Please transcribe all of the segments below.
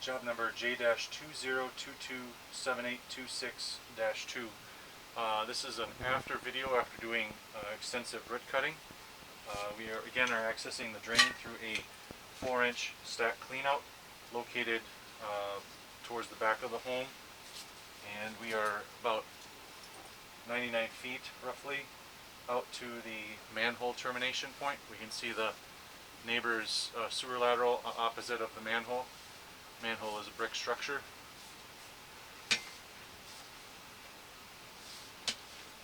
job number J-20227826-2. This is an after video after doing extensive root cutting. We are accessing the drain through a 4-inch stack cleanout located towards the back of the home, and we are about 99 feet roughly out to the manhole termination point. We can see the neighbor's sewer lateral opposite of the manhole. Manhole is a brick structure.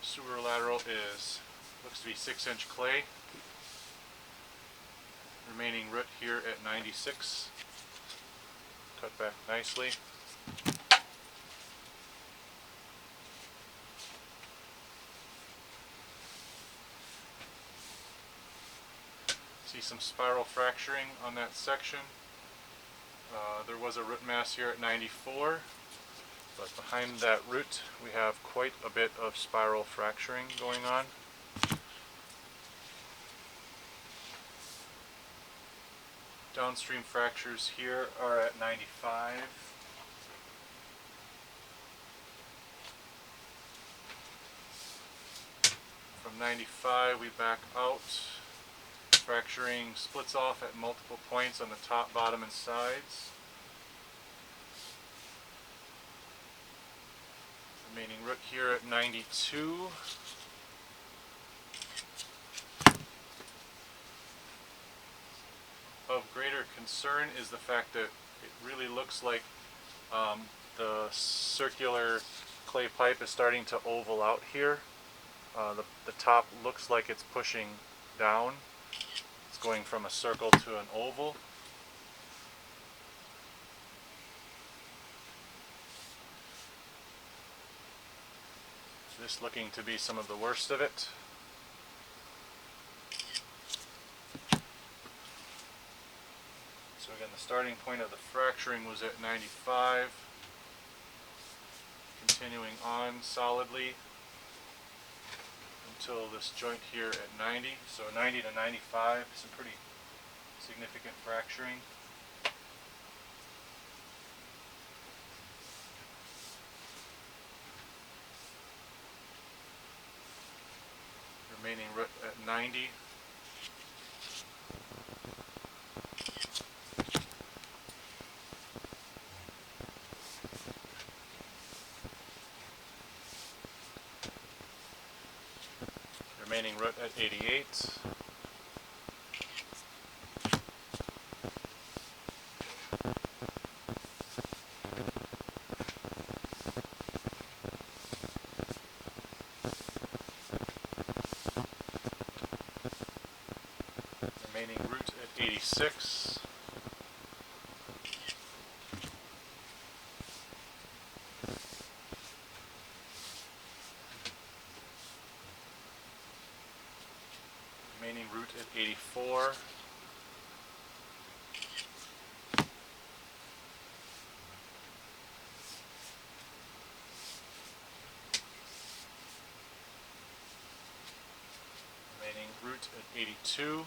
Sewer lateral looks to be 6-inch clay. Remaining root here at 96. Cut back nicely. See some spiral fracturing on that section. There was a root mass here at 94, but behind that root we have quite a bit of spiral fracturing going on. Downstream fractures here are at 95. From 95 we back out. Fracturing splits off at multiple points on the top, bottom, and sides. Remaining root here at 92. Of greater concern is the fact that it really looks like the circular clay pipe is starting to oval out here. The top looks like it's pushing down. It's going from a circle to an oval. This looking to be some of the worst of it. So again, the starting point of the fracturing was at 95, continuing on solidly until this joint here at 90. So 90 to 95, some pretty significant fracturing. Remaining root at 90. Remaining root at 88. Remaining root at 86. Remaining root at 84. Remaining root at 82.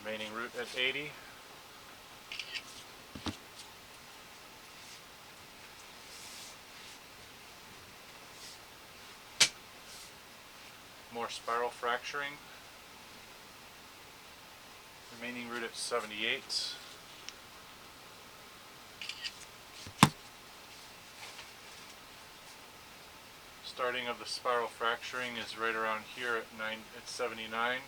Remaining root at 80. More spiral fracturing. Remaining root at 78. Starting of the spiral fracturing is right around here at 79.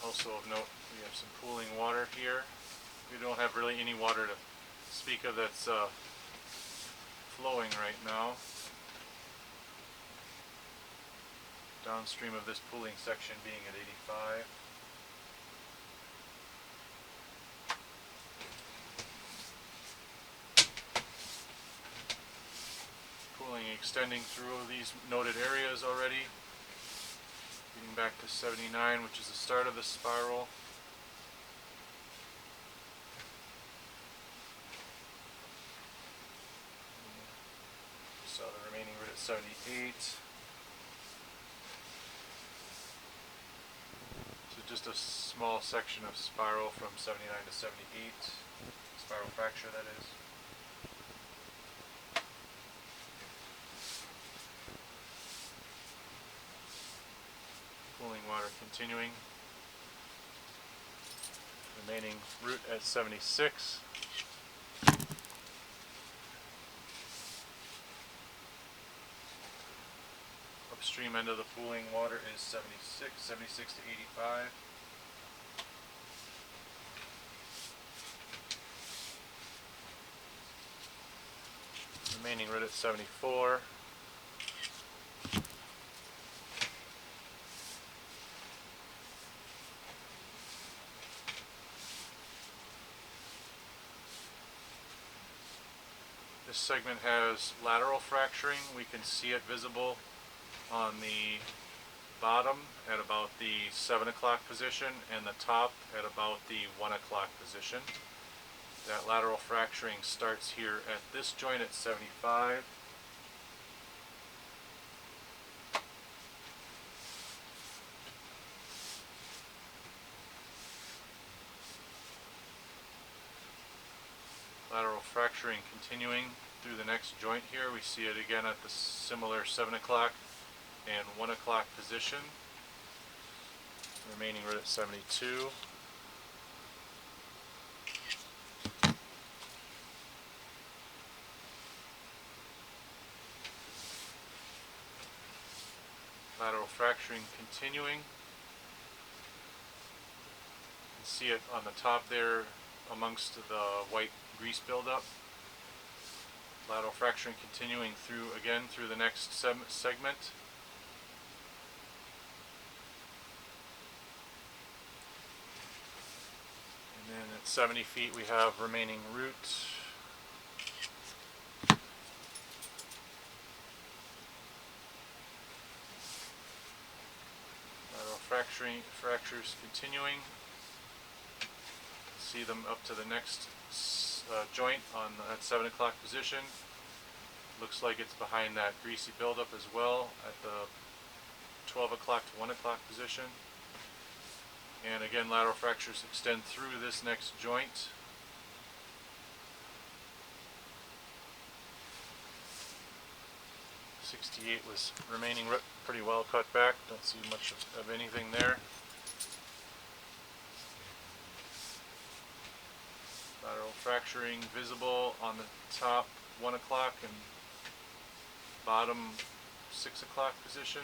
Also of note, we have some pooling water here. We don't have really any water to speak of that's flowing right now. Downstream of this pooling section being at 85. Pooling extending through these noted areas already. Getting back to 79, which is the start of the spiral. at 78. So just a small section of spiral from 79 to 78. Spiral fracture, that is. Cooling water continuing. Remaining root at 76. Upstream end of the pooling water is 76 to 85. Remaining root at 74. This segment has lateral fracturing. We can see it visible on the bottom at about the 7 o'clock position and the top at about the 1 o'clock position. That lateral fracturing starts here at this joint at 75. Lateral fracturing continuing through the next joint here. We see it again at the similar 7 o'clock and 1 o'clock position. Remaining root at 72. Lateral fracturing continuing. You can see it on the top there amongst the white grease buildup. Lateral fracturing continuing through the next segment. And then at 70 feet we have remaining root. Lateral fractures continuing. See them up to the next joint on that 7 o'clock position. Looks like it's behind that greasy buildup as well at the 12 o'clock to 1 o'clock position. And again, lateral fractures extend through this next joint. .68 was remaining pretty well cut back. Don't see much of anything there. Lateral fracturing visible on the top 1 o'clock and bottom 6 o'clock position.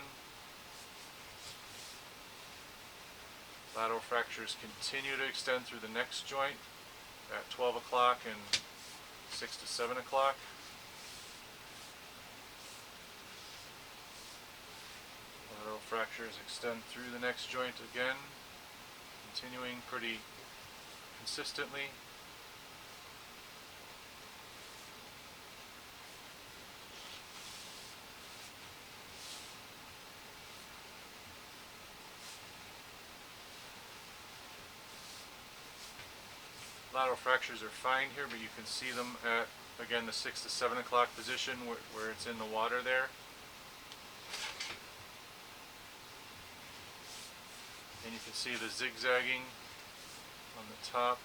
Lateral fractures continue to extend through the next joint at 12 o'clock and 6 to 7 o'clock. Lateral fractures extend through the next joint again, continuing pretty consistently. Lateral fractures are fine here, but you can see them at, again, the 6 to 7 o'clock position where it's in the water there. And you can see the zigzagging on the top.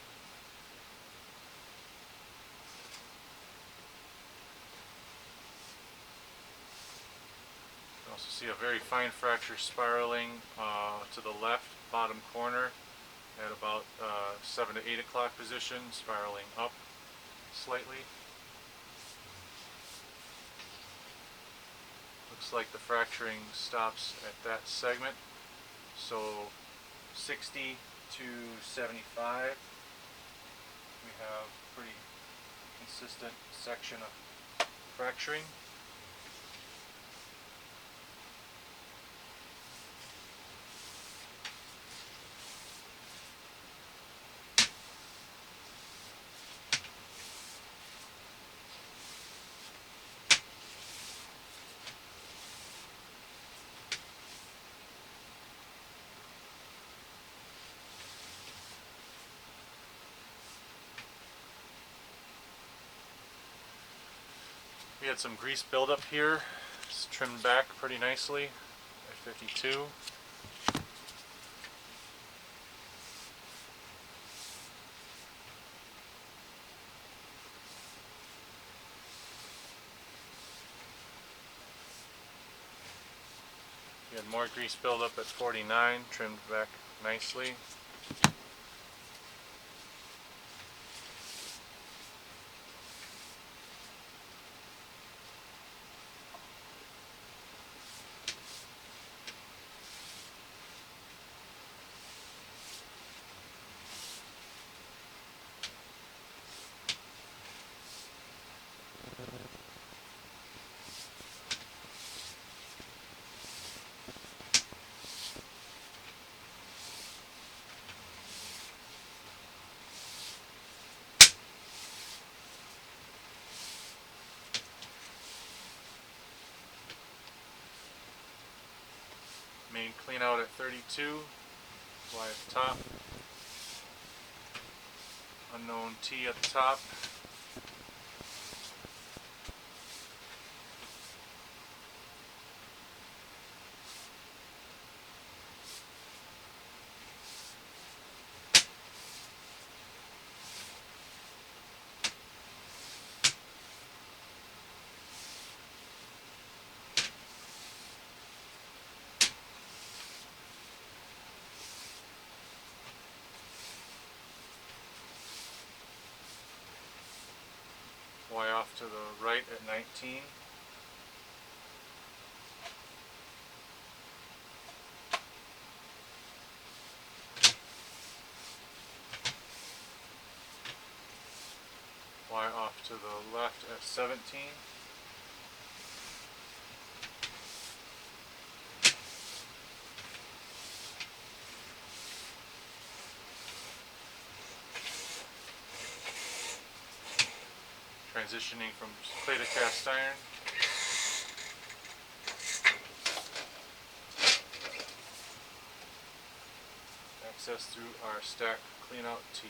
You can also see a very fine fracture spiraling to the left bottom corner at about 7 to 8 o'clock position, spiraling up slightly. Looks like the fracturing stops at that segment. So 60 to 75, we have pretty consistent section of fracturing. We had some grease buildup here It's trimmed back pretty nicely at 52. You had more grease buildup at 49, trimmed back nicely. Main clean out at 32, Y at the top, unknown T at the top, Y off to the right at 19. Y off to the left at 17. Transitioning from clay to cast iron. Access through our stack cleanout T.